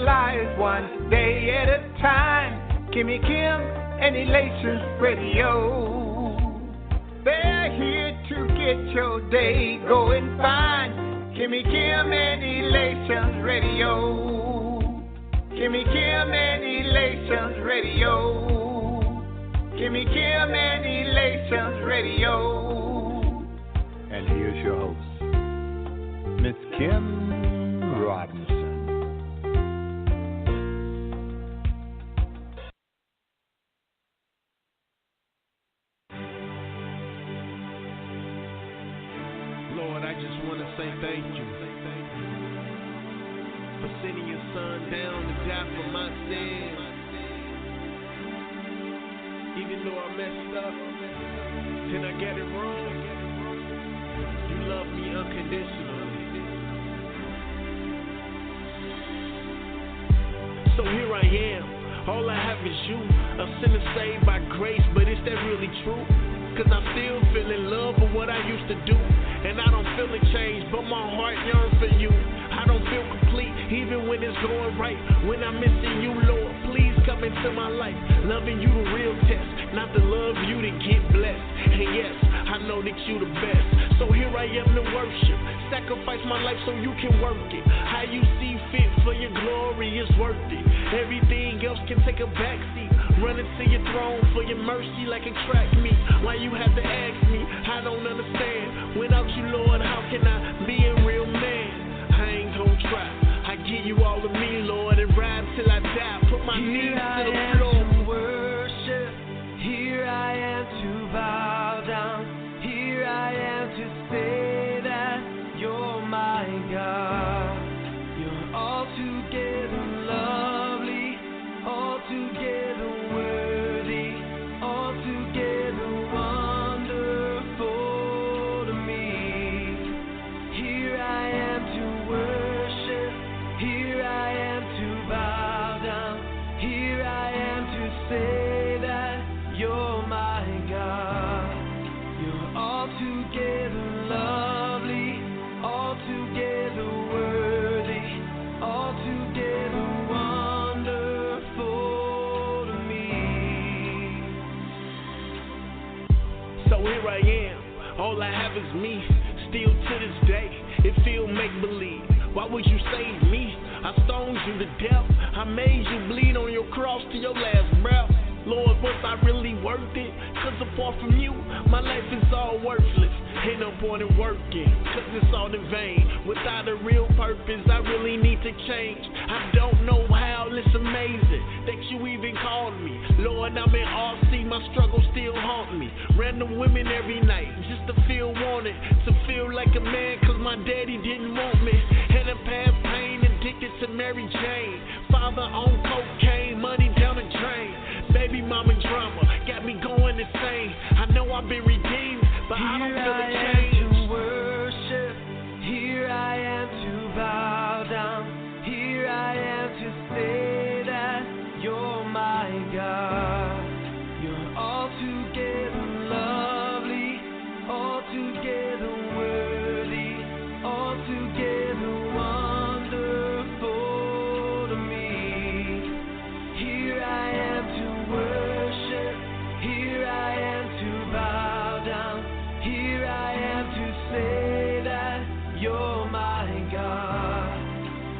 lives one day at a time. Kimmy Kim and Elations Radio. They're here to get your day going fine. Kimmy Kim and Elations Radio. Kimmy Kim and Elations Radio. Kimmy Kim and Elations Radio. And here's your host, Miss Kim Robinson. Lord, I just want to say thank you for sending your son down to die for my sins. Even though I messed up and I got it wrong, you love me unconditionally. So here I am, all I have is you, a sinner saved by grace, but is that really true? Cause I still feel in love with what I used to do, and I don't feel a change, but my heart yearns for you. I don't feel complete, even when it's going right. When I'm missing you, Lord, please come into my life. Loving you the real test, not to love you to get blessed. And yes, I know that you the best. So here I am to worship, sacrifice my life so you can work it. How you see fit for your glory is worth it. Everything else can take a backseat. Running to your throne for your mercy like a track meet. Why you have to ask me? I don't understand. Without you, Lord, how can I be a real man? I ain't gon' try. I give you all of me, Lord, and ride till I die. Put my knees to the floor. Here I am to worship. Here I am to bow down. Here I am to say that you're my God. You're altogether lovely, altogether worthy, altogether wonderful to me. Here I am to worship, here I am to bow down, here I am to say that you're my God. You're altogether lovely, altogether worthy, altogether wonderful to me. So here I am, all I have is me. Still to this day, it feel make-believe. Why would you save me? I stoned you to death. I made you bleed on your cross to your last breath. Lord, was I really worth it? Cause apart from you, my life is all worthless. Ain't no point in working, cause it's all in vain. Without a real purpose, I really need to change. I don't know how, it's amazing that you even called me. Lord, I'm in RC, my struggles still haunt me. Random women every night, just to feel wanted. To feel like a man, cause my daddy didn't want me. And a past pain, addicted to Mary Jane. Father on cocaine, money down the drain. Baby mama drama, got me going insane. I know I've been redeemed, but I don't feel a change. Here I am to worship, here I am to bow down, here I am to say that you're my God. You're altogether lovely, altogether worthy, altogether wonderful to me. Here I am to worship, here I am to bow down, here I am to say that you're my God.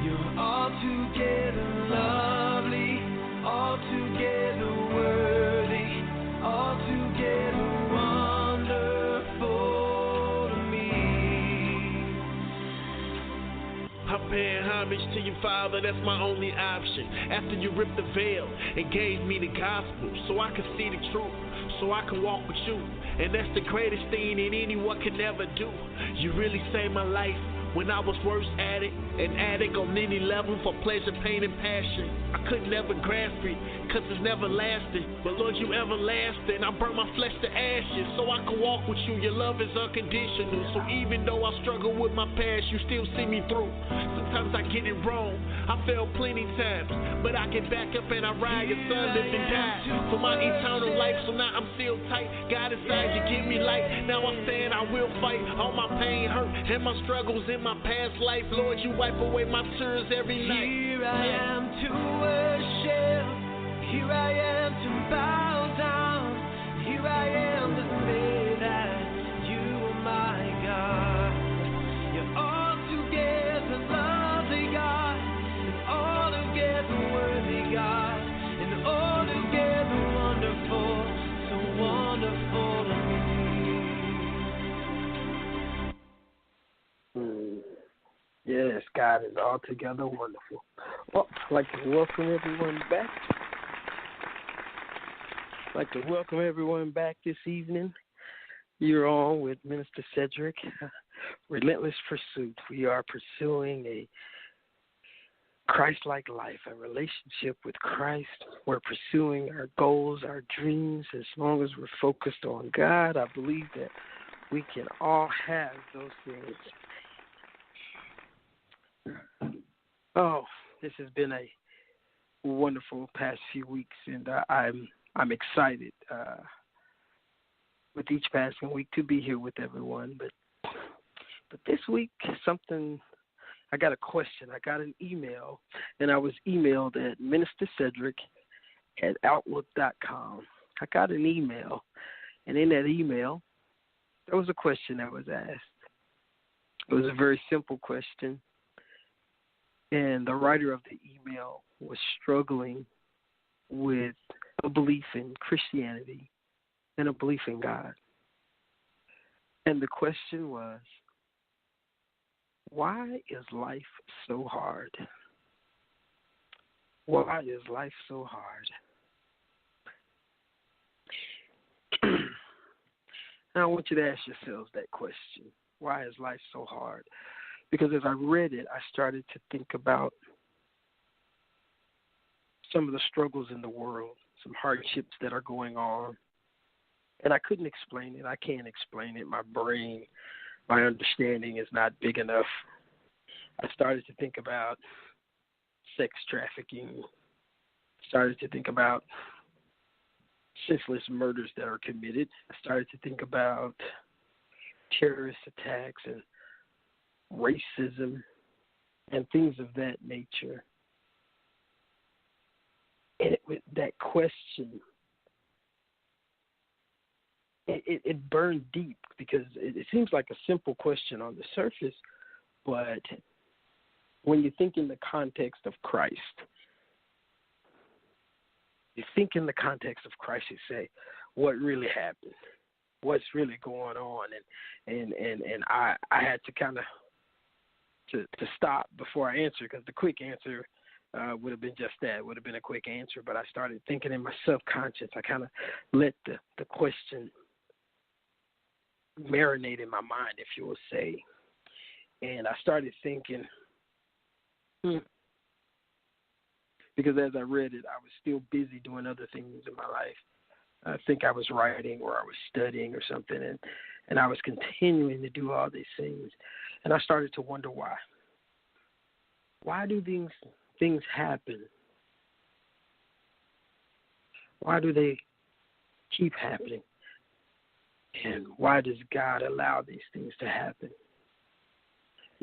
You're altogether lovely, altogether worthy, altogether wonderful to me. I'm paying homage to you, Father, that's my only option. After you ripped the veil and gave me the gospel, so I could see the truth, so I can walk with you. And that's the greatest thing that anyone can ever do. You really saved my life when I was worst at it, an addict on any level for pleasure, pain, and passion. I could never grasp it, cause it's never lasting. But Lord, you everlasting. I burn my flesh to ashes so I can walk with you. Your love is unconditional. So even though I struggle with my past, you still see me through. Sometimes I get it wrong, I failed plenty times, but I get back up and I ride. Your son lived and died for my eternal life, so now I'm still tight. God inside you give me light. Now I stand, I will fight. All my pain, hurt, and my struggles in my past life. Lord, you wipe away my tears every night. Here I am to worship. Here I am to bow down. Here I am to say that you are my God. You're altogether lovely, God, and altogether worthy, God, and altogether wonderful, so wonderful to me. Yes, God is altogether wonderful. Well, I'd like to welcome everyone back. This evening. You're on with Minister Sedric, Relentless Pursuit. We are pursuing a Christ-like life, a relationship with Christ. We're pursuing our goals, our dreams. As long as we're focused on God, I believe that we can all have those things. Oh, this has been a wonderful past few weeks, and I'm excited with each passing week to be here with everyone. But this week, I got a question. I got an email, and I was emailed at ministercedric@outlook.com. I got an email, and in that email, there was a question that was asked. It was a very simple question, and the writer of the email was struggling with a belief in Christianity and a belief in God. And the question was, why is life so hard? Why is life so hard? Now I want you to ask yourselves that question. Why is life so hard? Because as I read it, I started to think about some of the struggles in the world, some hardships that are going on. And I couldn't explain it. I can't explain it. My brain, my understanding is not big enough. I started to think about sex trafficking. Started to think about senseless murders that are committed. I started to think about terrorist attacks and racism and things of that nature. And that question, it burned deep because it seems like a simple question on the surface, but when you think in the context of Christ, you say, what really happened? What's really going on? And I had to kind of to stop before I answer, because the quick answer would have been just that, would have been a quick answer. But I started thinking in my subconscious. I kind of let the question marinate in my mind, if you will say. And I started thinking, because as I read it, I was still busy doing other things in my life. I think I was writing or I was studying or something, and I was continuing to do all these things. And I started to wonder why. Why do these things happen? Why do they keep happening? And why does God allow these things to happen?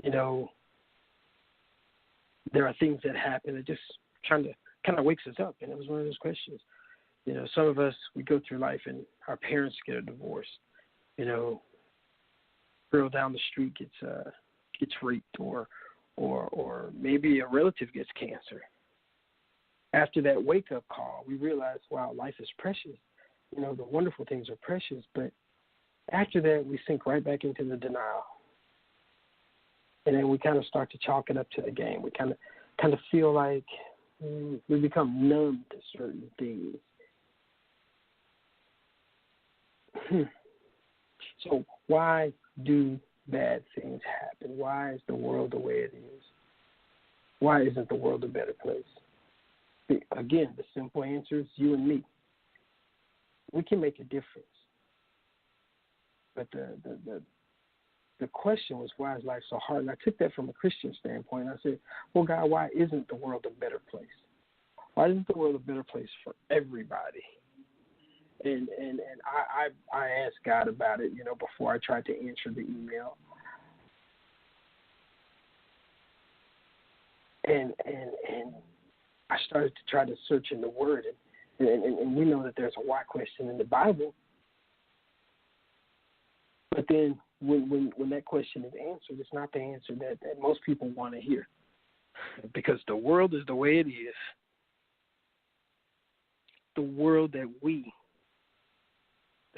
You know, there are things that happen that just kind of wakes us up, and it was one of those questions. You know, some of us, we go through life and our parents get a divorce. You know, girl down the street gets raped, or maybe a relative gets cancer. After that wake-up call, we realize, wow, life is precious. You know, the wonderful things are precious, but after that, we sink right back into the denial. And then we kind of start to chalk it up to the game. We kind of feel like we become numb to certain things. So why do bad things happen? Why is the world the way it is? Why isn't the world a better place? Again, the simple answer is you and me. We can make a difference. But the question was, why is life so hard? And I took that from a Christian standpoint. I said, well, God, why isn't the world a better place? Why isn't the world a better place for everybody? And I asked God about it, before I tried to answer the email. And I started to try to search in the Word, and we know that there's a why question in the Bible. But then when that question is answered, it's not the answer that most people want to hear, because the world is the way it is. The world that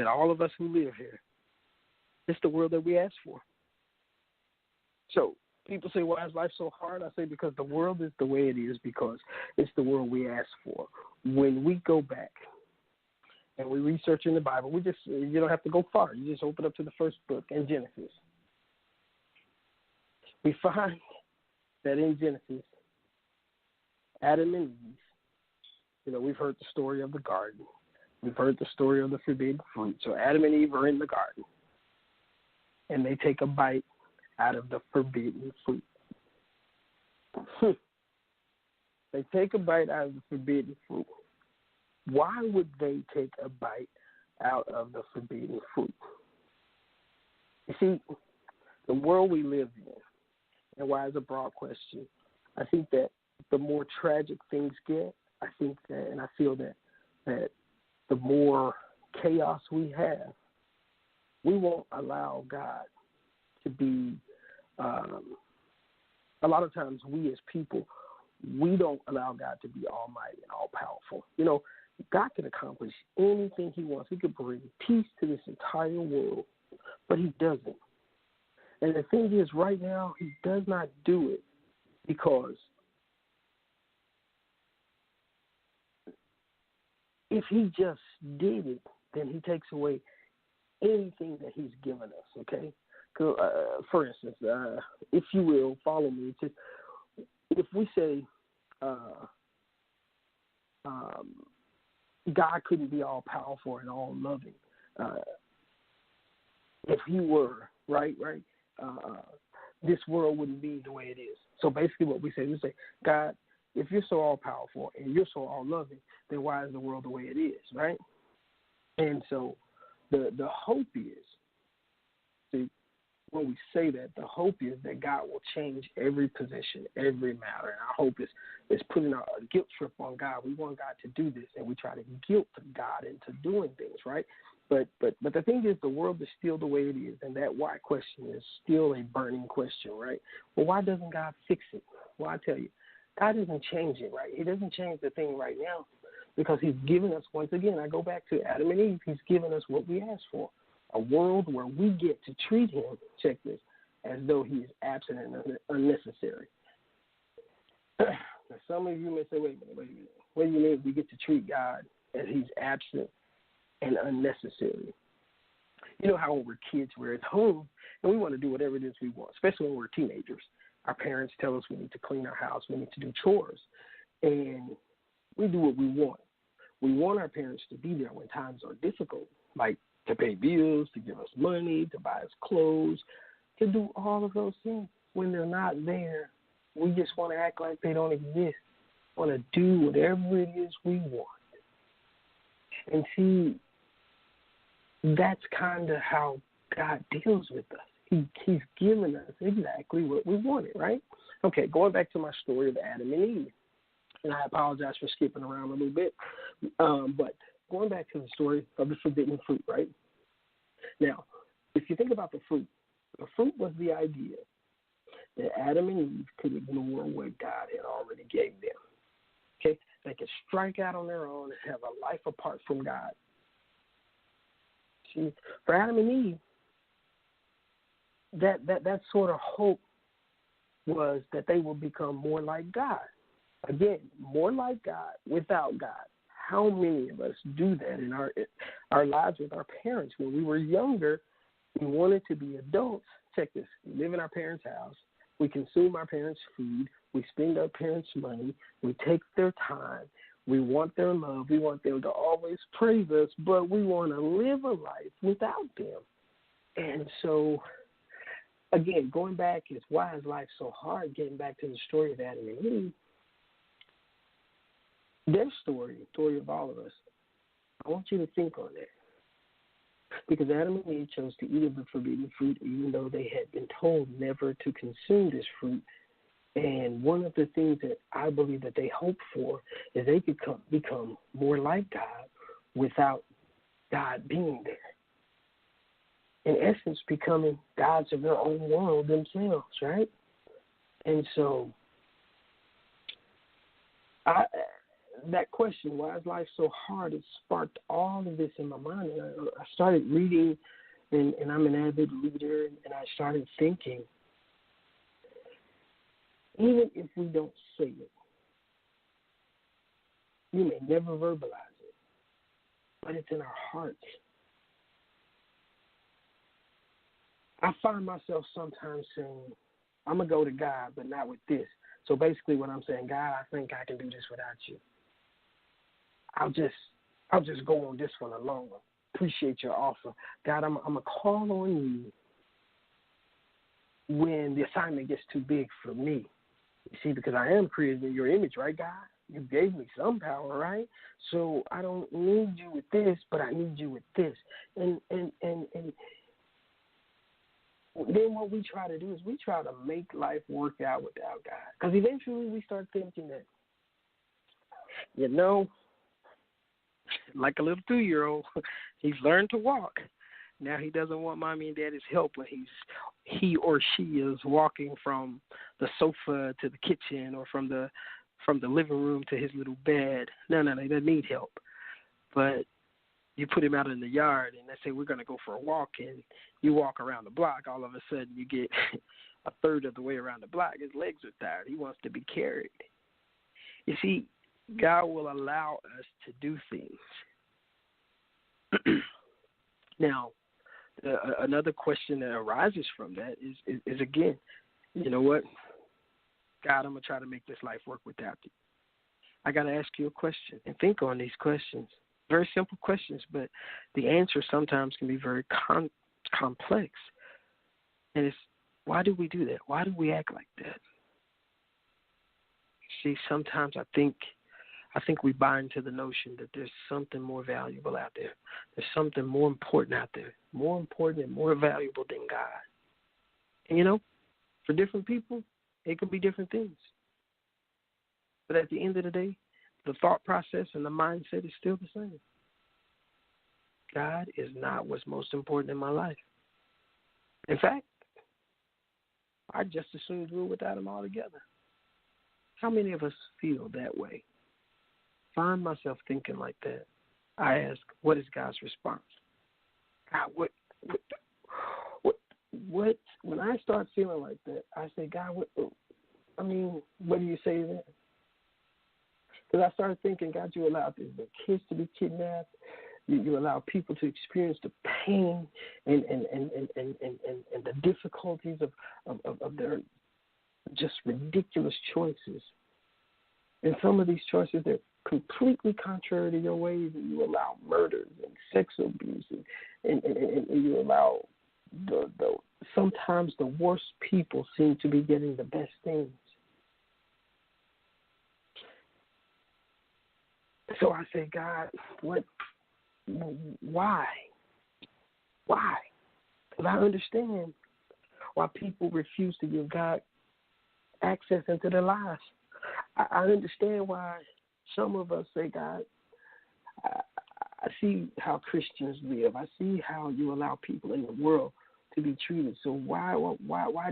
all of us who live here, it's the world that we asked for. So people say, why is life so hard? I say, because the world is the way it is, because it's the world we asked for. When we go back and we research in the Bible, you don't have to go far. You just open up to the first book in Genesis. We find that in Genesis, Adam and Eve, we've heard the story of the garden. We've heard the story of the forbidden fruit. So Adam and Eve are in the garden, and they take a bite out of the forbidden fruit. They take a bite out of the forbidden fruit. Why would they take a bite out of the forbidden fruit? You see, the world we live in, and why is a broad question, I think that the more tragic things get, I think that, and I feel that the more chaos we have, we won't allow God to be, a lot of times we as people, we don't allow God to be almighty and all-powerful. God can accomplish anything he wants. He could bring peace to this entire world, but he doesn't. And the thing is, right now, he does not do it because if he just did it, then he takes away anything that he's given us, okay? For instance, if you will, follow me. If we say God couldn't be all-powerful and all-loving, if he were, right, this world wouldn't be the way it is. So basically what we say, God, if you're so all-powerful and you're so all-loving, then why is the world the way it is, right? And so the hope is, see, when we say that, the hope is that God will change every position, every matter. And our hope is putting a guilt trip on God. We want God to do this, and we try to guilt God into doing things, right? But the thing is, the world is still the way it is, and that why question is still a burning question, right? Well, why doesn't God fix it? Well, I tell you, God doesn't change it, right? He doesn't change the thing right now because he's given us, once again, I go back to Adam and Eve, he's given us what we asked for, a world where we get to treat him, check this, as though he is absent and unnecessary. Now, some of you may say, wait a minute. What do you mean we get to treat God as he's absent and unnecessary? You know how when we're kids, we're at home, and we want to do whatever it is we want, especially when we're teenagers. Our parents tell us we need to clean our house, we need to do chores, and we do what we want. We want our parents to be there when times are difficult, like to pay bills, to give us money, to buy us clothes, to do all of those things. When they're not there, we just want to act like they don't exist, want to do whatever it is we want. And see, that's kind of how God deals with us. He's given us exactly what we wanted, right? Okay, going back to my story of Adam and Eve, and I apologize for skipping around a little bit, but going back to the story of the forbidden fruit, right? Now, if you think about the fruit was the idea that Adam and Eve could ignore what God had already gave them. Okay, they could strike out on their own and have a life apart from God. See, for Adam and Eve, that sort of hope was that they will become more like God. Again, more like God without God. How many of us do that in our lives with our parents? When we were younger, we wanted to be adults. Check this. We live in our parents' house. We consume our parents' food. We spend our parents' money. We take their time. We want their love. We want them to always praise us, but we want to live a life without them. And so again, going back is why is life so hard? Getting back to the story of Adam and Eve, their story, the story of all of us. I want you to think on that. Because Adam and Eve chose to eat of the forbidden fruit, even though they had been told never to consume this fruit. And one of the things that I believe that they hoped for is they could become more like God without God being there. In essence, becoming gods of their own world themselves, right? And so that question, why is life so hard, it sparked all of this in my mind. And I started reading, and I'm an avid reader, and I started thinking, even if we don't say it, you may never verbalize it, but it's in our hearts. I find myself sometimes saying, I'm going to go to God, but not with this. So basically what I'm saying, God, I think I can do this without you. I'll just go on this one alone. Appreciate your offer. God, I'm going to call on you when the assignment gets too big for me. You see, because I am created in your image, right, God? You gave me some power, right? So I don't need you with this, but I need you with this. And then what we try to do is we try to make life work out without God. Because eventually we start thinking that, like a little 2-year-old, he's learned to walk. Now he doesn't want mommy and daddy's help when he or she is walking from the sofa to the kitchen or from the living room to his little bed. No, he doesn't need help. But you put him out in the yard and let's say we're going to go for a walk, and you walk around the block, all of a sudden you get a third of the way around the block. His legs are tired. He wants to be carried. You see, God will allow us to do things. Now, another question that arises from that is again, you know what? God, I'm going to try to make this life work without you. I got to ask you a question and think on these questions. Very simple questions, but the answer sometimes can be very complex. And it's, why do we do that? Why do we act like that? See, sometimes I think we buy into the notion that there's something more valuable out there. There's something more important out there, more important and more valuable than God. And, for different people, it could be different things. But at the end of the day, the thought process and the mindset is still the same. God is not what's most important in my life. In fact, I just as soon do it without him altogether. How many of us feel that way? Find myself thinking like that. I ask, what is God's response? God, what? When I start feeling like that, I say, God, what do you say then? Because I started thinking, God, you allowed the kids to be kidnapped. You allow people to experience the pain and the difficulties of their just ridiculous choices. And some of these choices, they're completely contrary to your ways, and you allow murders and sex abuse, and you allow sometimes the worst people seem to be getting the best things. So I say, God, why? Because I understand why people refuse to give God access into their lives. I understand why some of us say, God, I see how Christians live. I see how you allow people in the world to be treated. So why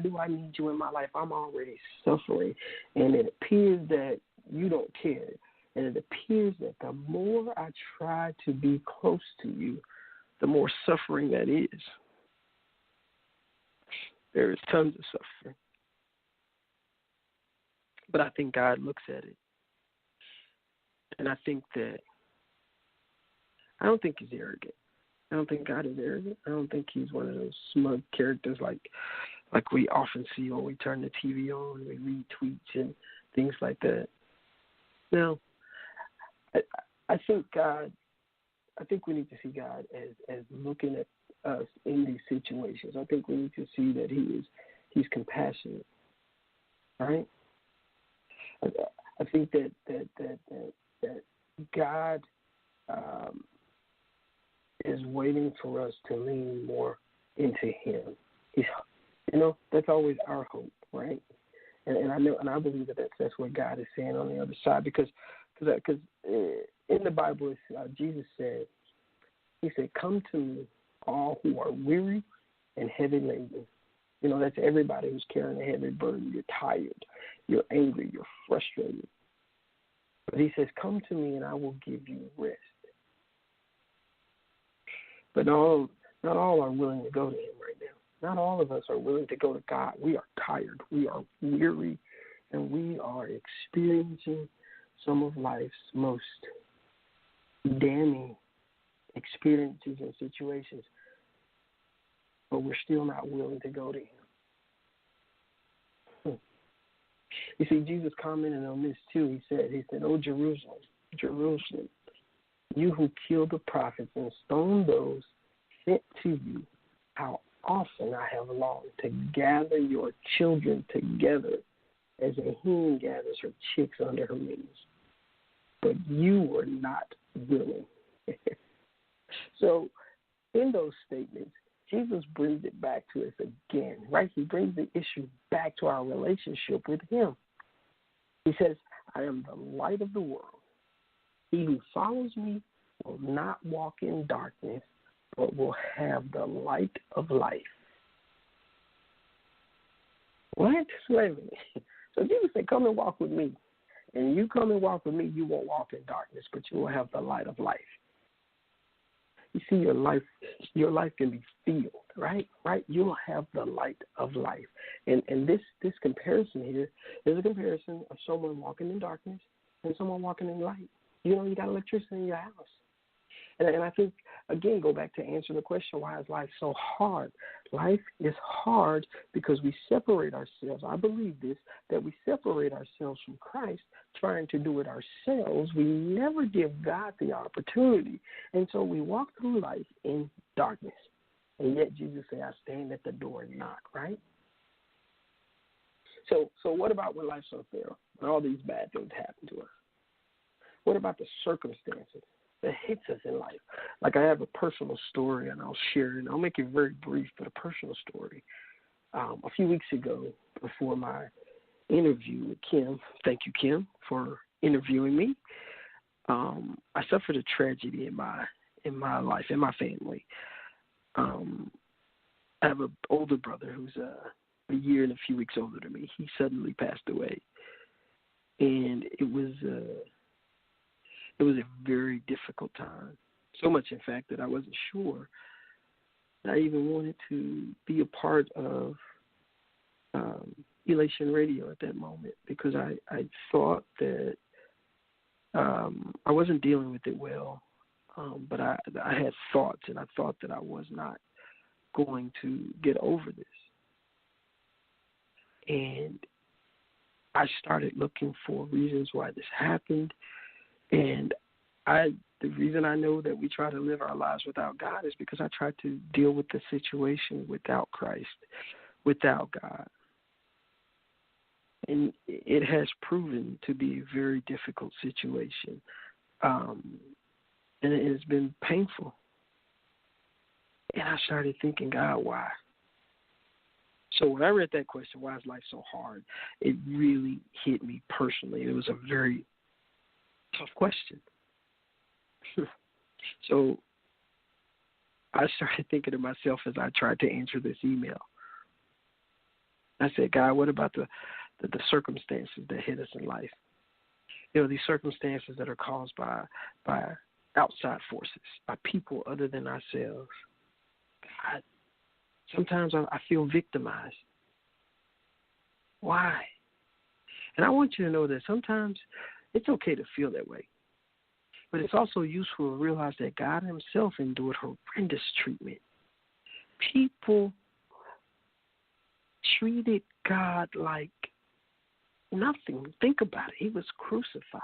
do I need you in my life? I'm already suffering. And it appears that you don't care. And it appears that the more I try to be close to you, the more suffering that is. There is tons of suffering. But I think God looks at it. And I don't think he's arrogant. I don't think God is arrogant. I don't think he's one of those smug characters like we often see when we turn the TV on and we read tweets and things like that. No. I think we need to see God as looking at us in these situations. I think we need to see that he's compassionate, right? I think that God is waiting for us to lean more into Him. That's always our hope, right? And I know, and I believe that that's what God is saying on the other side, because in the Bible, Jesus said, He said, "Come to me, all who are weary and heavy laden." That's everybody who's carrying a heavy burden. You're tired, you're angry, you're frustrated. But He says, "Come to me, and I will give you rest." But not all are willing to go to Him right now. Not all of us are willing to go to God. We are tired, we are weary, and we are experiencing some of life's most damning experiences and situations, but we're still not willing to go to Him. You see, Jesus commented on this too. He said, "Oh, Jerusalem, Jerusalem, you who killed the prophets and stoned those sent to you, how often I have longed to gather your children together as a hen gathers her chicks under her wings. But you were not willing." So in those statements, Jesus brings it back to us again, right? He brings the issue back to our relationship with Him. He says, "I am the light of the world. He who follows me will not walk in darkness, but will have the light of life." What? Wait a minute. So Jesus said, "Come and walk with me." And you come and walk with me, you won't walk in darkness, but you will have the light of life. You see, your life can be filled, right? Right? You'll have the light of life. And this comparison here is a comparison of someone walking in darkness and someone walking in light. You got electricity in your house. And I think, again, go back to answer the question, why is life so hard? Life is hard because we separate ourselves. I believe this, that we separate ourselves from Christ, trying to do it ourselves. We never give God the opportunity. And so we walk through life in darkness. And yet Jesus said, "I stand at the door and knock," right? So what about when life's unfair and all these bad things happen to us? What about the circumstances that hits us in life? Like, I have a personal story, and I'll share it, and I'll make it very brief, but a personal story. A few weeks ago, before my interview with Kim, thank you, Kim, for interviewing me, I suffered a tragedy in my life, in my family. I have an older brother who's a year and a few weeks older than me. He suddenly passed away, and it was a very difficult time. So much, in fact, that I wasn't sure that I even wanted to be a part of Elation Radio at that moment, because I thought that I wasn't dealing with it well, but I had thoughts, and I thought that I was not going to get over this. And I started looking for reasons why this happened. And the reason I know that we try to live our lives without God is because I tried to deal with the situation without Christ, without God. And it has proven to be a very difficult situation. And it has been painful. And I started thinking, God, why? So when I read that question, why is life so hard, it really hit me personally. It was a very tough question. So I started thinking to myself as I tried to answer this email. I said, God, what about the circumstances that hit us in life? These circumstances that are caused by outside forces, by people other than ourselves. God, sometimes I feel victimized. Why? And I want you to know that sometimes it's okay to feel that way. But it's also useful to realize that God Himself endured horrendous treatment. People treated God like nothing. Think about it. He was crucified.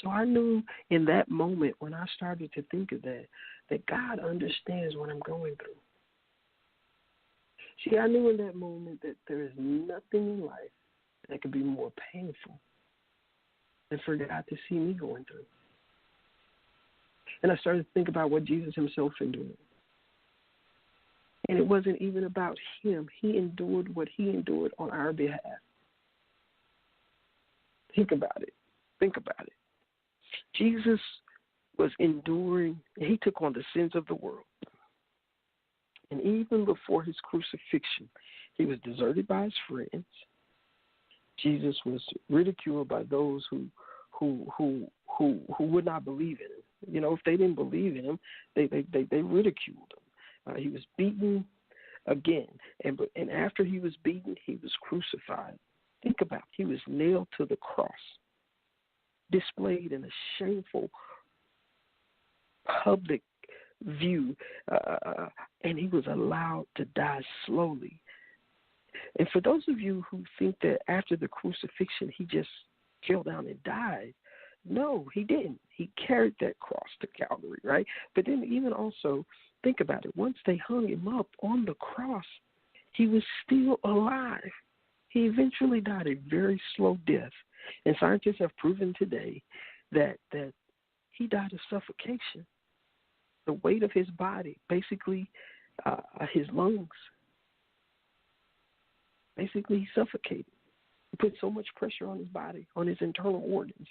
So I knew in that moment when I started to think of that God understands what I'm going through. See, I knew in that moment that there is nothing in life that could be more painful than for God to see me going through. And I started to think about what Jesus himself endured. And it wasn't even about him. He endured what he endured on our behalf. Think about it. Think about it. Jesus was enduring, and he took on the sins of the world. And even before his crucifixion, he was deserted by his friends. Jesus was ridiculed by those who would not believe in him. You know, if they didn't believe in him, they ridiculed him. He was beaten again, and after he was beaten, he was crucified. Think about it. He was nailed to the cross, displayed in a shameful public view, and he was allowed to die slowly. And for those of you who think that after the crucifixion he just fell down and died, no, he didn't. He carried that cross to Calvary, right? But then even also, think about it. Once they hung him up on the cross, he was still alive. He eventually died a very slow death. And scientists have proven today that he died of suffocation. The weight of his body, basically his lungs, basically he suffocated. He put so much pressure on his body, on his internal organs,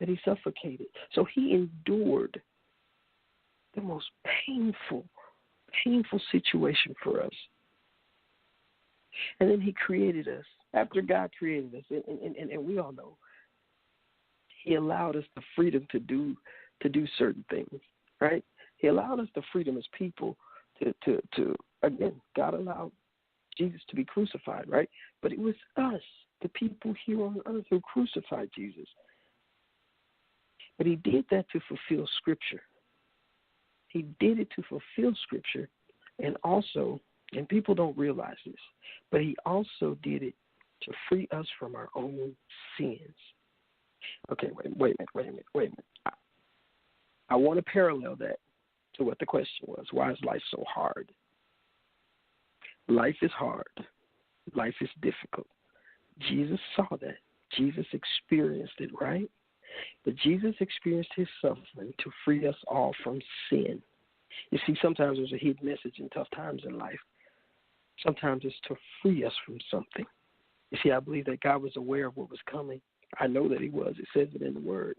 that he suffocated. So he endured the most painful situation for us. And then he created us. After God created us, and we all know, he allowed us the freedom to do certain things, right? He allowed us the freedom as people to again, God allowed Jesus to be crucified, right? But it was us, the people here on earth, who crucified Jesus. But he did that to fulfill Scripture. He did it to fulfill Scripture, and also, and people don't realize this, but he also did it to free us from our own sins. Okay, wait a minute. I want to parallel that to what the question was. Why is life so hard? Life is hard. Life is difficult. Jesus saw that. Jesus experienced it, right? But Jesus experienced his suffering to free us all from sin. You see, sometimes there's a hidden message in tough times in life. Sometimes it's to free us from something. You see, I believe that God was aware of what was coming. I know that he was. It says it in the Word.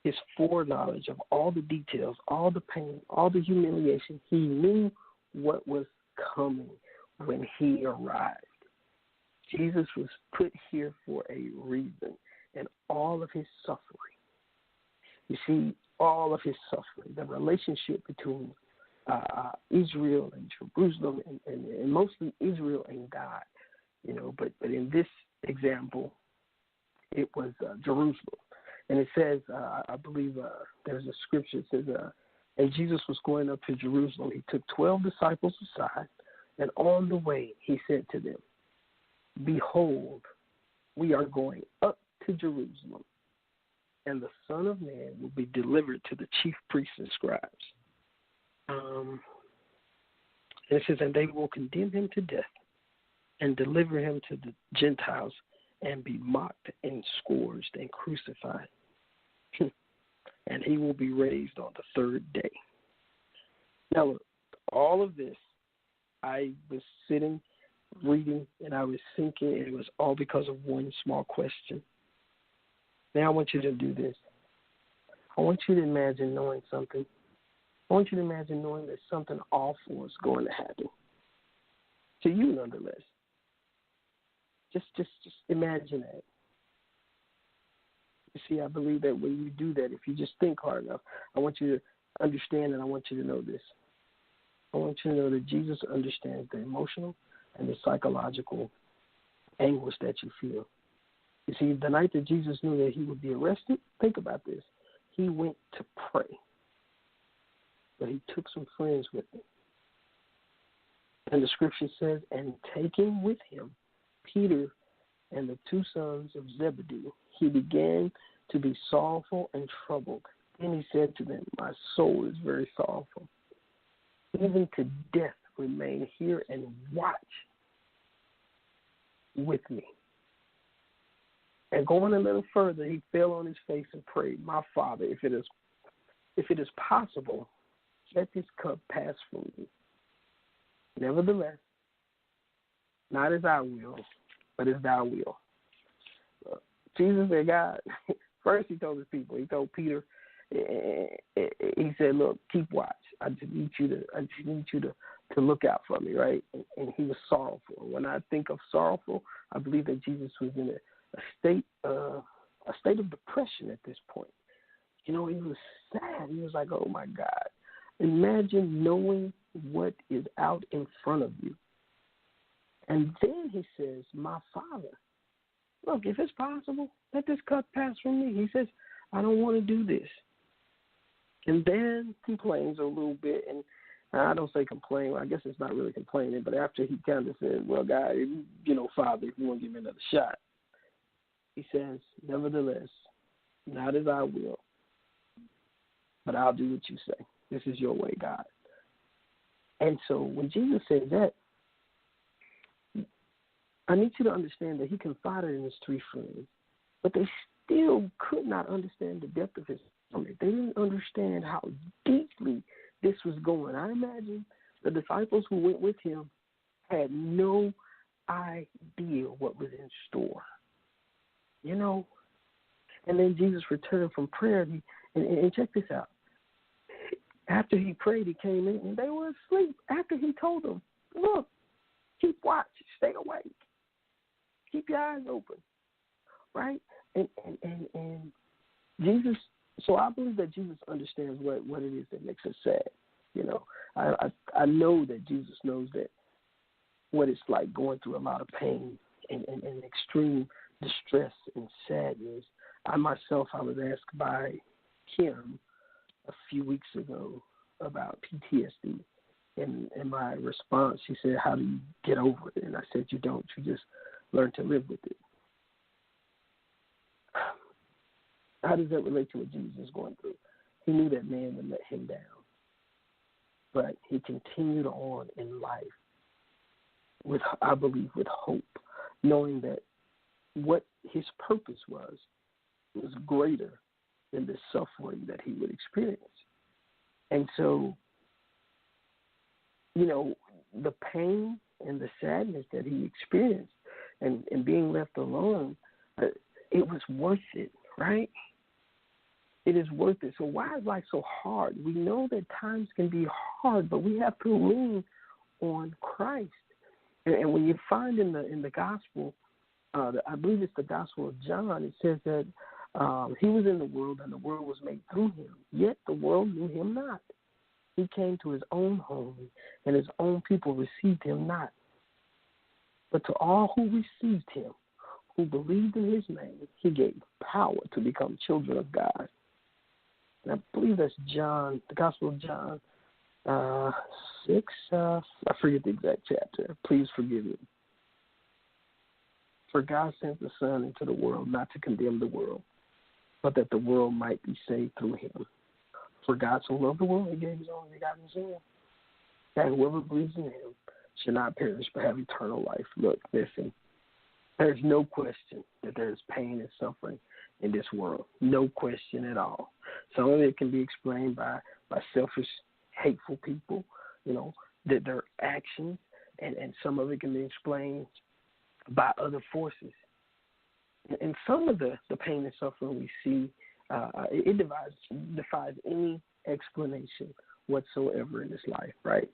His foreknowledge of all the details, all the pain, all the humiliation, he knew what was coming when he arrived. Jesus was put here for a reason, and all of his suffering. You see, all of his suffering, the relationship between Israel and Jerusalem, and mostly Israel and God, you know. But in this example, it was Jerusalem. And it says, I believe there's a scripture that says, and Jesus was going up to Jerusalem. He took 12 disciples aside, and on the way he said to them, "Behold, we are going up to Jerusalem, and the Son of Man will be delivered to the chief priests and scribes." And it says, "And they will condemn him to death and deliver him to the Gentiles and be mocked and scourged and crucified. And he will be raised on the third day." Now, look, all of this, I was sitting, reading, and I was thinking, and it was all because of one small question. Now I want you to do this. I want you to imagine knowing something. I want you to imagine knowing that something awful is going to happen. To you, nonetheless. Just imagine that. You see, I believe that when you do that, if you just think hard enough, I want you to understand, and I want you to know this. I want you to know that Jesus understands the emotional and the psychological anguish that you feel. You see, the night that Jesus knew that he would be arrested, think about this. He went to pray, but he took some friends with him. And the scripture says, and taking with him Peter and the two sons of Zebedee, he began to be sorrowful and troubled. Then he said to them, my soul is very sorrowful. Even to death remain here and watch with me. And going a little further, he fell on his face and prayed, my Father, if it is possible, let this cup pass from me. Nevertheless, not as I will, but as thou wilt. Jesus said, God, first he told his people, he told Peter, he said, look, keep watch. I just need you to look out for me, right? And he was sorrowful. When I think of sorrowful, I believe that Jesus was in a state of depression at this point. You know, he was sad. He was like, oh my God. Imagine knowing what is out in front of you. And then he says, my Father, look, if it's possible, let this cup pass from me. He says, I don't want to do this. And then complains a little bit, and I don't say complain. I guess it's not really complaining, but after he kind of said, well, God, Father, if you want to give me another shot, he says, nevertheless, not as I will, but I'll do what you say. This is your way, God. And so when Jesus said that, I need you to understand that he confided in his three friends, but they still could not understand the depth of his stomach. They didn't understand how deeply this was going. I imagine the disciples who went with him had no idea what was in store. You know? And then Jesus returned from prayer, and check this out. After he prayed, he came in, and they were asleep. After he told them, look, keep watch, stay awake. Keep your eyes open, right? And Jesus, so I believe that Jesus understands what it is that makes us sad. You know, I know that Jesus knows that what it's like going through a lot of pain and extreme distress and sadness. I myself, I was asked by Kim a few weeks ago about PTSD. And in my response, she said, how do you get over it? And I said, you don't. You just learn to live with it. How does that relate to what Jesus is going through? He knew that man would let him down. But he continued on in life with, I believe, with hope, knowing that what his purpose was greater than the suffering that he would experience. And so, you know, the pain and the sadness that he experienced and being left alone, it was worth it, right? It is worth it. So why is life so hard? We know that times can be hard, but we have to lean on Christ. And when you find in the gospel, I believe it's the Gospel of John, it says that he was in the world and the world was made through him, yet the world knew him not. He came to his own home, and his own people received him not. But to all who received him, who believed in his name, he gave power to become children of God. And I believe that's John, the Gospel of John 6. I forget the exact chapter. Please forgive me. For God sent the Son into the world not to condemn the world, but that the world might be saved through him. For God so loved the world, he gave his only begotten Son, that whoever believes in him should not perish but have eternal life. Look, listen, there's no question that there's pain and suffering in this world. No question at all. Some of it can be explained by selfish, hateful people, you know, that their actions, and some of it can be explained by other forces. And some of the pain and suffering we see, it defies any explanation whatsoever in this life, right?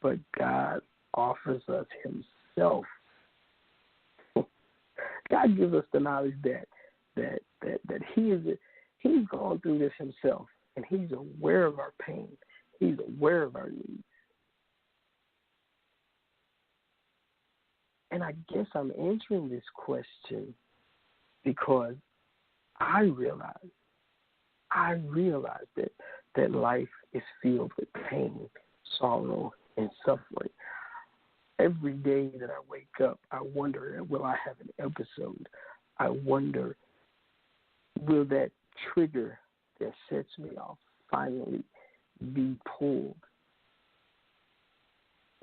But God offers us himself. God gives us the knowledge that he's gone through this himself, and he's aware of our pain. He's aware of our needs. And I guess I'm answering this question because I realize that life is filled with pain, sorrow, and suffering. Every day that I wake up, I wonder, will I have an episode? I wonder, will that trigger that sets me off finally be pulled?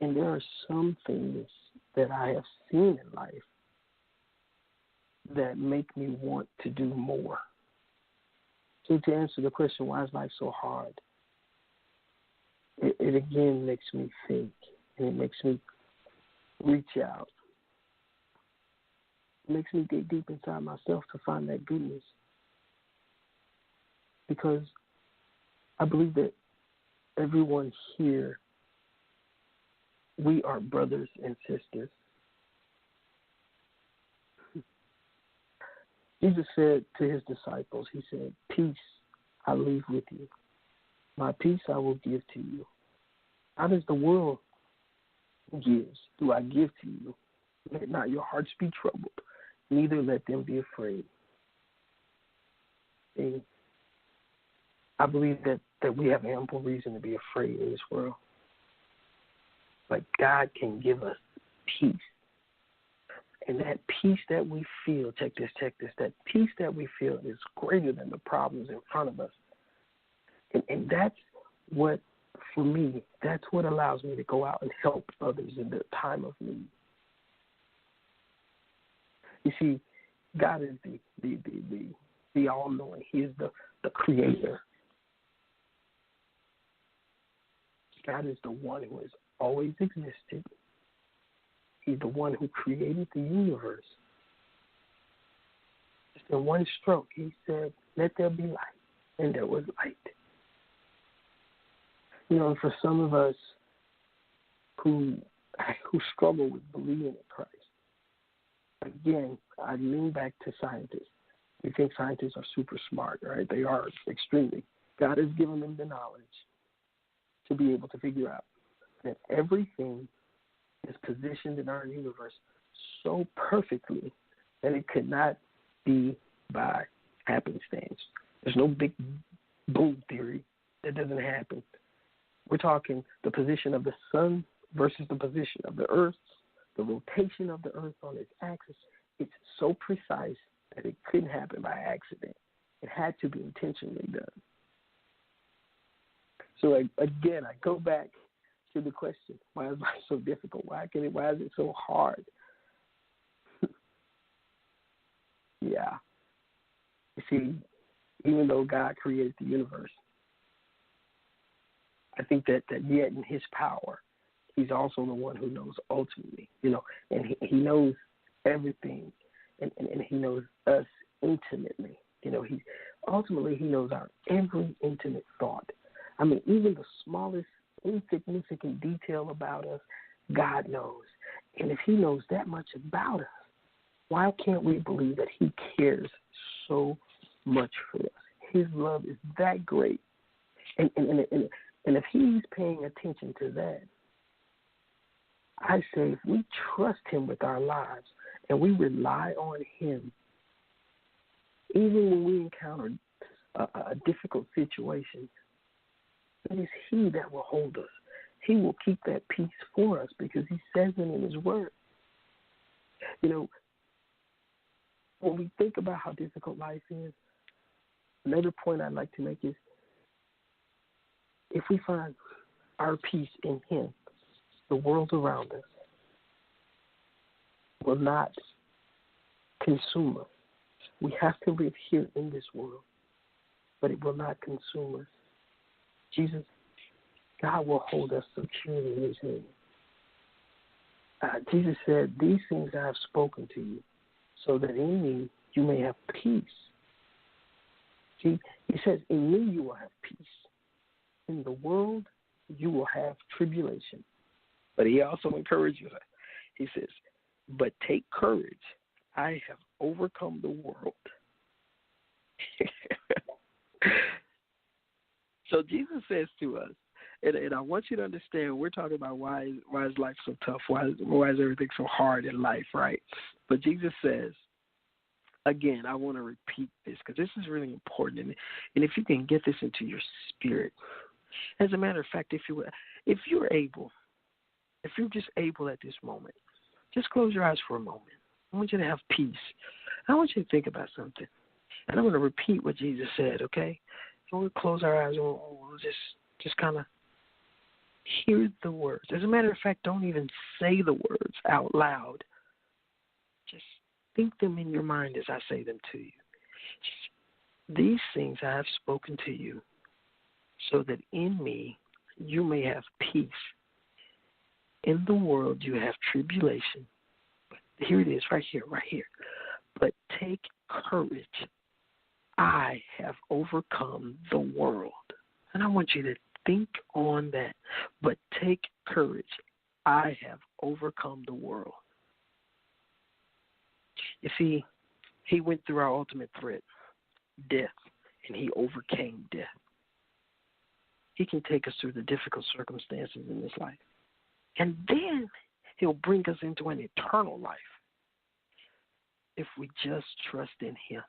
And there are some things that I have seen in life that make me want to do more. So to answer the question, why is life so hard? It again makes me think, and it makes me reach out. It makes me dig deep inside myself to find that goodness. Because I believe that everyone here, we are brothers and sisters. Jesus said to his disciples, he said, peace I leave with you. My peace I will give to you. Not as the world gives, do I give to you. Let not your hearts be troubled, neither let them be afraid. And I believe that we have ample reason to be afraid in this world. But God can give us peace. And that peace that we feel, check this, that peace that we feel is greater than the problems in front of us. And that's what, for me, that's what allows me to go out and help others in their time of need. You see, God is the all-knowing. He is the creator. God is the one who has always existed. He's the one who created the universe. Just in one stroke, he said, let there be light, and there was light. You know, for some of us who struggle with believing in Christ, again, I lean back to scientists. We think scientists are super smart, right? They are extremely. God has given them the knowledge to be able to figure out that everything is positioned in our universe so perfectly that it could not be by happenstance. There's no big boom theory. That doesn't happen. We're talking the position of the sun versus the position of the earth, the rotation of the earth on its axis. It's so precise that it couldn't happen by accident. It had to be intentionally done. So again, I go back to the question, why is life so difficult? Why is it so hard? Yeah. You see, even though God created the universe, I think that yet in his power, he's also the one who knows ultimately, and he knows everything, and he knows us intimately. He knows our every intimate thought. I mean, even the smallest insignificant detail about us, God knows. And if he knows that much about us, why can't we believe that he cares so much for us? His love is that great. And if he's paying attention to that, I say if we trust him with our lives and we rely on him, even when we encounter a difficult situation, it is he that will hold us. He will keep that peace for us because he says it in his word. When we think about how difficult life is, another point I'd like to make is if we find our peace in him, the world around us will not consume us. We have to live here in this world, but it will not consume us. Jesus, God will hold us securely in his hand. Jesus said, these things I have spoken to you, so that in me you may have peace. See, he says, in me you will have peace. In the world you will have tribulation. But he also encourages us. He says, but take courage. I have overcome the world. So Jesus says to us, and I want you to understand, we're talking about why is life so tough? Why is everything so hard in life, right? But Jesus says, again, I want to repeat this because this is really important. And if you can get this into your spirit, as a matter of fact, if you're just able at this moment, just close your eyes for a moment. I want you to have peace. I want you to think about something. And I'm going to repeat what Jesus said, okay? So we'll close our eyes and we'll just kind of hear the words. As a matter of fact, don't even say the words out loud. Just think them in your mind as I say them to you. These things I have spoken to you, so that in me you may have peace. In the world you have tribulation. But here it is, right here. But take courage. I have overcome the world. And I want you to think on that. But take courage. I have overcome the world. You see, he went through our ultimate threat, death, and he overcame death. He can take us through the difficult circumstances in this life. And then he'll bring us into an eternal life if we just trust in him.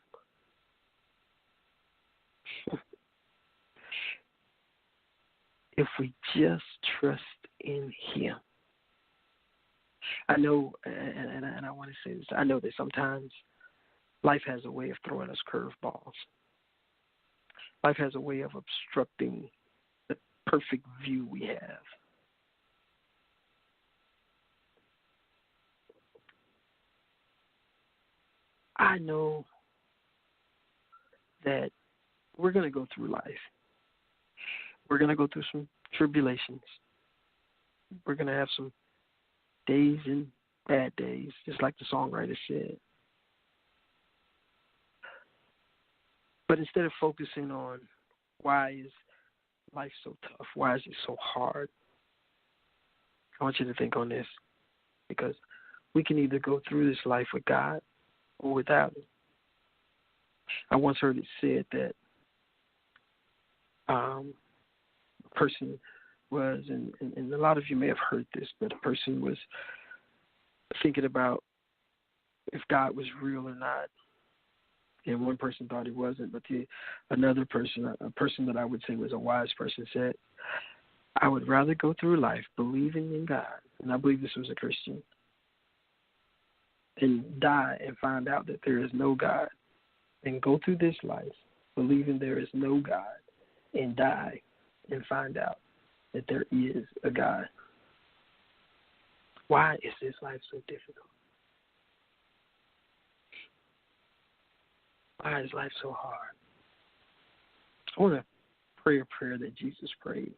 If we just trust in him. I know, and I want to say this, I know that sometimes life has a way of throwing us curveballs. Life has a way of obstructing the perfect view we have. I know that we're going to go through life. We're going to go through some tribulations. We're going to have some days and bad days, just like the songwriter said. But instead of focusing on why is life so tough, why is it so hard, I want you to think on this, because we can either go through this life with God or without it. I once heard it said that a person was, and a lot of you may have heard this, but a person was thinking about if God was real or not. And one person thought he wasn't, but another person, a person that I would say was a wise person, said, I would rather go through life believing in God, and I believe this was a Christian, and die and find out that there is no God, and go through this life believing there is no God, and die and find out that there is a God. Why is this life so difficult? Why is life so hard? I want to pray a prayer that Jesus prayed.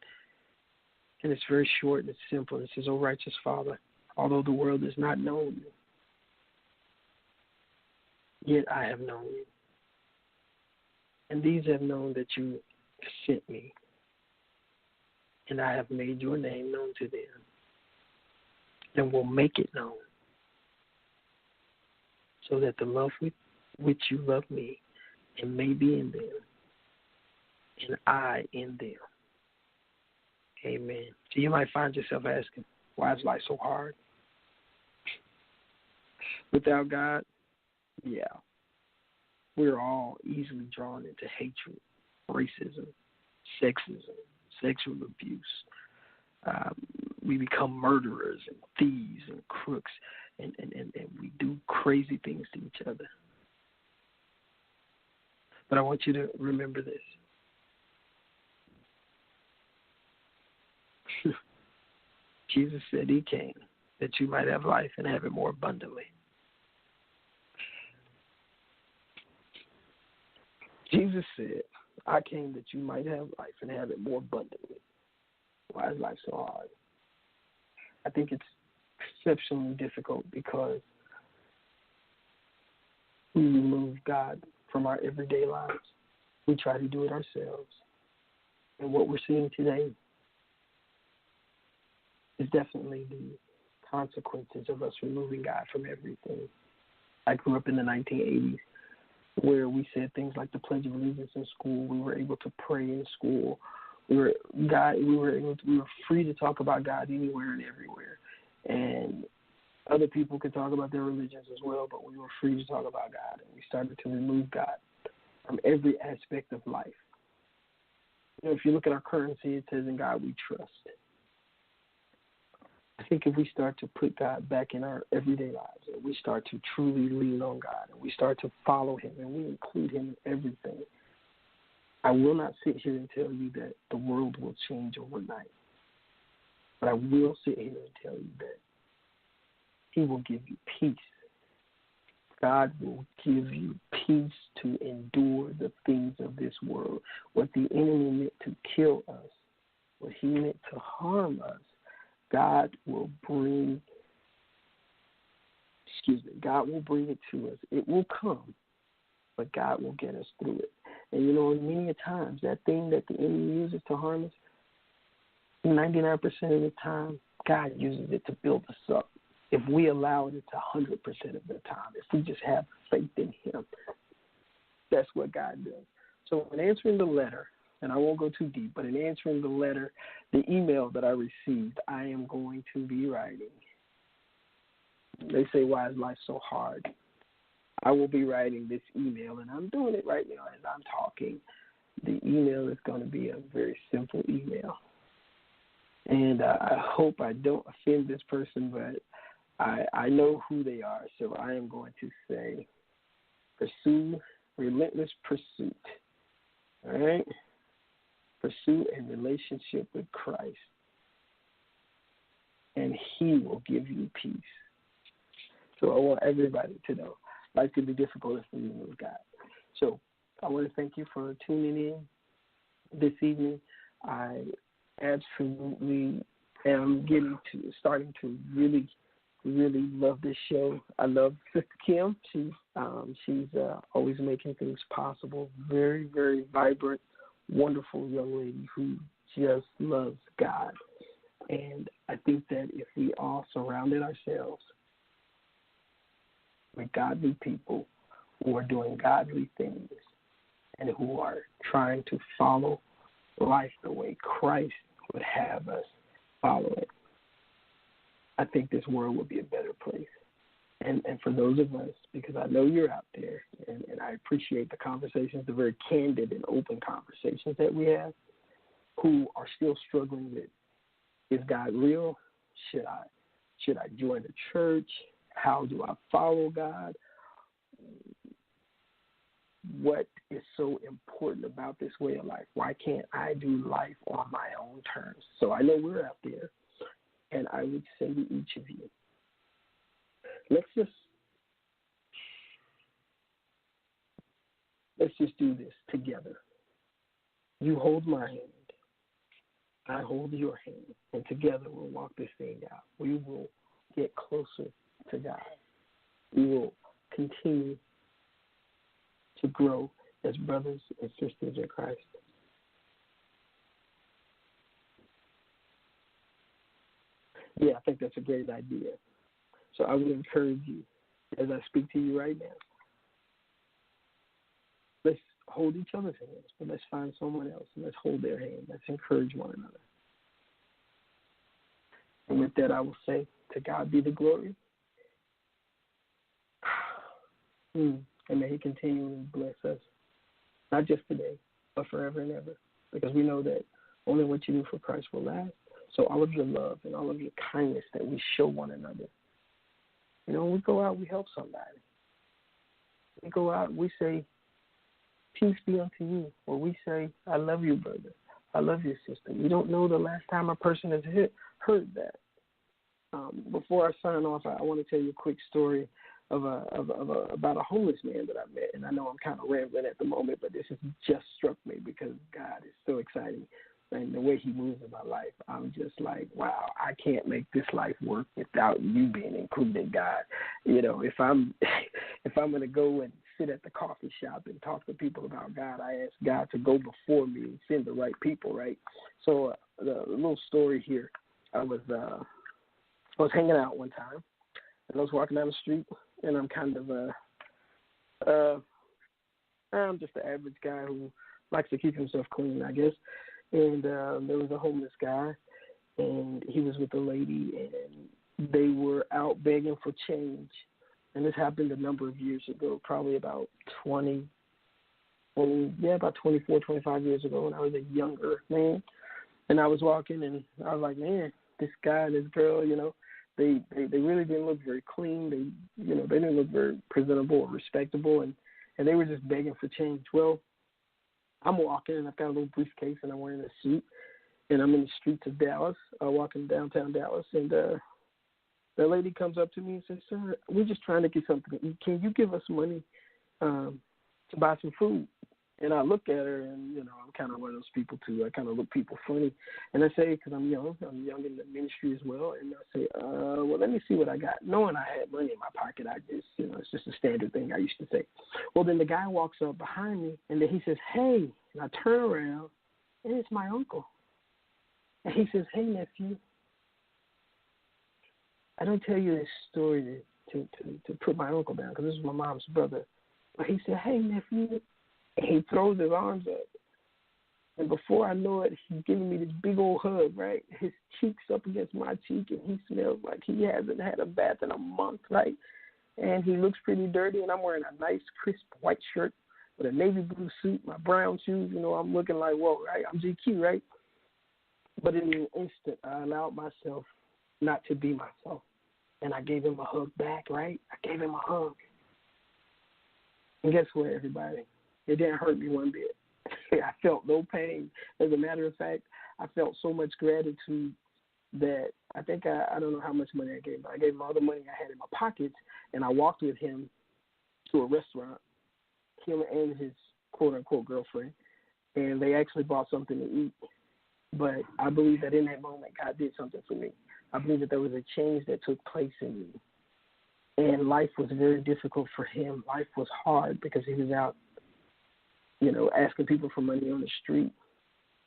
And it's very short and it's simple. It says, O righteous Father, although the world does not know you, yet I have known you. And these have known that you sent me. And I have made your name known to them. And will make it known. So that the love with which you love me and may be in them, and I in them. Amen. So you might find yourself asking, why is life so hard? Without God, yeah, we're all easily drawn into hatred, racism, sexism, sexual abuse. We become murderers and thieves and crooks, and we do crazy things to each other. But I want you to remember this. Jesus said he came that you might have life and have it more abundantly. Jesus said, I came that you might have life and have it more abundantly. Why is life so hard? I think it's exceptionally difficult because we remove God from our everyday lives. We try to do it ourselves. And what we're seeing today is definitely the consequences of us removing God from everything. I grew up in the 1980s where we said things like the Pledge of Allegiance in school. We were able to pray in school. We were free to talk about God anywhere and everywhere. And other people could talk about their religions as well, but we were free to talk about God. And we started to remove God from every aspect of life. You know, if you look at our currency, it says, in God we trust. I think if we start to put God back in our everyday lives, and we start to truly lean on God, and we start to follow him, and we include him in everything, I will not sit here and tell you that the world will change overnight. But I will sit here and tell you that he will give you peace. God will give you peace to endure the things of this world. What the enemy meant to kill us, what he meant to harm us, God will bring it to us. It will come, but God will get us through it. And many a times that thing that the enemy uses to harm us, 99% of the time, God uses it to build us up. If we allow it, it's 100% of the time. If we just have faith in him, that's what God does. So in answering the letter, and I won't go too deep, but in answering the letter, the email that I received, I am going to be writing. They say, why is life so hard? I will be writing this email, and I'm doing it right now as I'm talking. The email is going to be a very simple email. And I hope I don't offend this person, but I know who they are, so I am going to say, pursue relentless pursuit. All right? Pursue a relationship with Christ, and he will give you peace. So I want everybody to know life can be difficult if we move God. So I want to thank you for tuning in this evening. I absolutely am starting to really love this show. I love Sister Kim. She's always making things possible. Very, very vibrant, wonderful young lady who just loves God. And I think that if we all surrounded ourselves with godly people who are doing godly things and who are trying to follow life the way Christ would have us follow it, I think this world would be a better place. And for those of us, because I know you're out there, and I appreciate the conversations, the very candid and open conversations that we have, who are still struggling with, is God real? Should I join the church? How do I follow God? What is so important about this way of life? Why can't I do life on my own terms? So I know we're out there, and I would say to each of you, let's just do this together. You hold my hand, I hold your hand, and together we'll walk this thing out. We will get closer to God. We will continue to grow as brothers and sisters in Christ. Yeah, I think that's a great idea. So I would encourage you, as I speak to you right now, let's hold each other's hands, but let's find someone else and let's hold their hand. Let's encourage one another. And with that, I will say, to God be the glory. And may he continually bless us, not just today, but forever and ever, because we know that only what you do for Christ will last. So all of your love and all of your kindness that we show one another, when we go out, we help somebody. We go out, we say, peace be unto you, or we say, I love you, brother. I love you, sister. You don't know the last time a person has heard that. Before I sign off, I want to tell you a quick story about a homeless man that I met. And I know I'm kind of rambling at the moment, but this has just struck me because God is so exciting. And the way he moves in my life, I'm just like, wow, I can't make this life work without you being included, God. If I'm going to go and sit at the coffee shop and talk to people about God, I ask God to go before me and send the right people, right? So the little story here, I was hanging out one time, and I was walking down the street, and I'm kind of I'm just an average guy who likes to keep himself clean, I guess. And there was a homeless guy, and he was with a lady, and they were out begging for change. And this happened a number of years ago, probably about 24, 25 years ago when I was a younger man. And I was walking, and I was like, man, this guy and this girl, they really didn't look very clean. They didn't look very presentable or respectable, and they were just begging for change. Well, I'm walking, and I've got a little briefcase, and I'm wearing a suit, and I'm in the streets of Dallas, walking downtown Dallas, and the lady comes up to me and says, "Sir, we're just trying to get something to eat. Can you give us money to buy some food?" And I look at her, and, I'm kind of one of those people, too. I kind of look people funny. And I say, because I'm young in the ministry as well, and I say, well, let me see what I got. Knowing I had money in my pocket, I just, it's just a standard thing I used to say. Well, then the guy walks up behind me, and then he says, "Hey," and I turn around, and it's my uncle. And he says, "Hey, nephew, I don't tell you this story to put my uncle down, because this is my mom's brother. But he said, 'Hey, nephew,' and he throws his arms up. And before I know it, he's giving me this big old hug, right? His cheek's up against my cheek, and he smells like he hasn't had a bath in a month, right? And he looks pretty dirty, and I'm wearing a nice, crisp white shirt with a navy blue suit, my brown shoes. I'm looking like, whoa, right? I'm GQ, right? But in an instant, I allowed myself not to be myself. And I gave him a hug back, right? I gave him a hug. And guess what, everybody? It didn't hurt me one bit. I felt no pain. As a matter of fact, I felt so much gratitude that I think I don't know how much money I gave him. I gave him all the money I had in my pockets, and I walked with him to a restaurant, him and his quote-unquote girlfriend, and they actually bought something to eat. But I believe that in that moment, God did something for me. I believe that there was a change that took place in me. And life was very difficult for him. Life was hard because he was out, asking people for money on the street.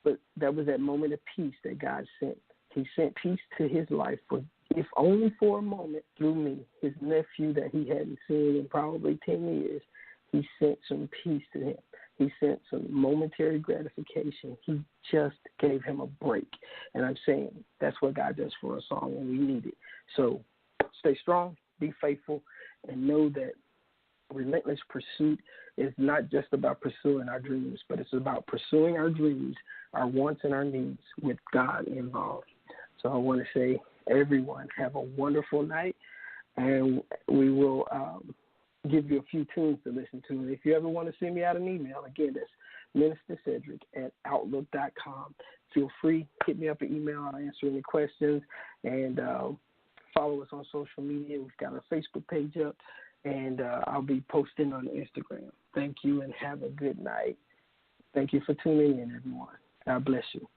But that was that moment of peace that God sent. He sent peace to his life, if only for a moment, through me, his nephew that he hadn't seen in probably 10 years. He sent some peace to him. He sent some momentary gratification. He just gave him a break. And I'm saying that's what God does for us all when we need it. So stay strong, be faithful, and know that relentless pursuit is not just about pursuing our dreams, but it's about pursuing our dreams, our wants, and our needs with God involved. So I want to say, everyone, have a wonderful night, and we will give you a few tunes to listen to. And if you ever want to send me out an email, again, that's ministercedric@outlook.com. Feel free, hit me up an email. I'll answer any questions, and follow us on social media. We've got our Facebook page up, and I'll be posting on Instagram. Thank you, and have a good night. Thank you for tuning in, everyone. God bless you.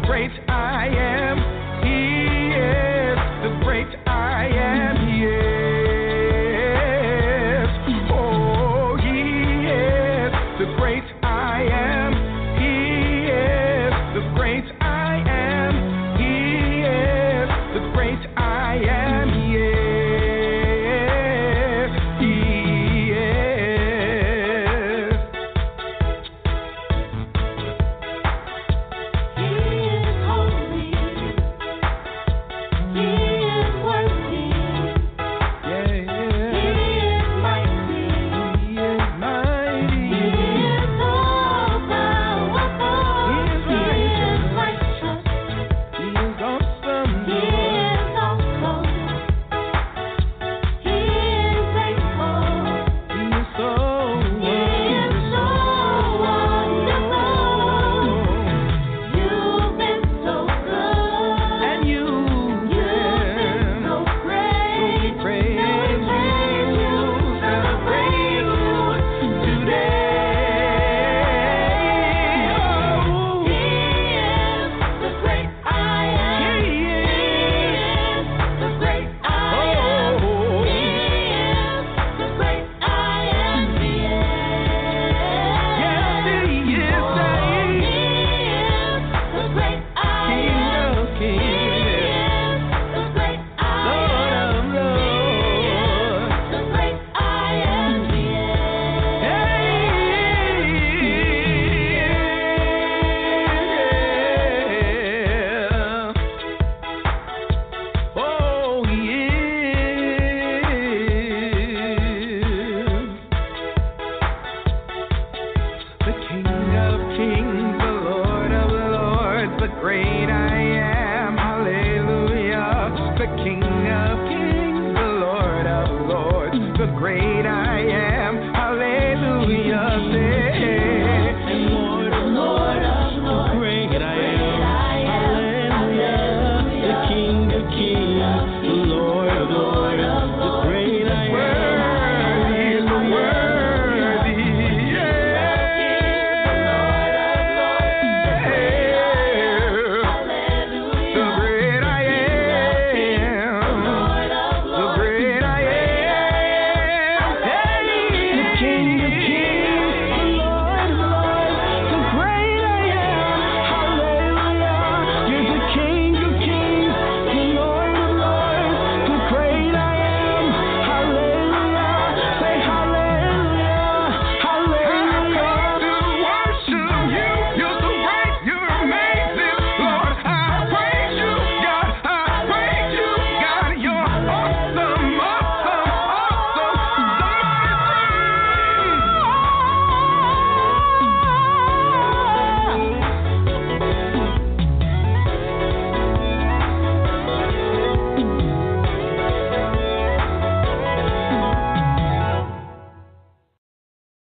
Great I am. He is the great I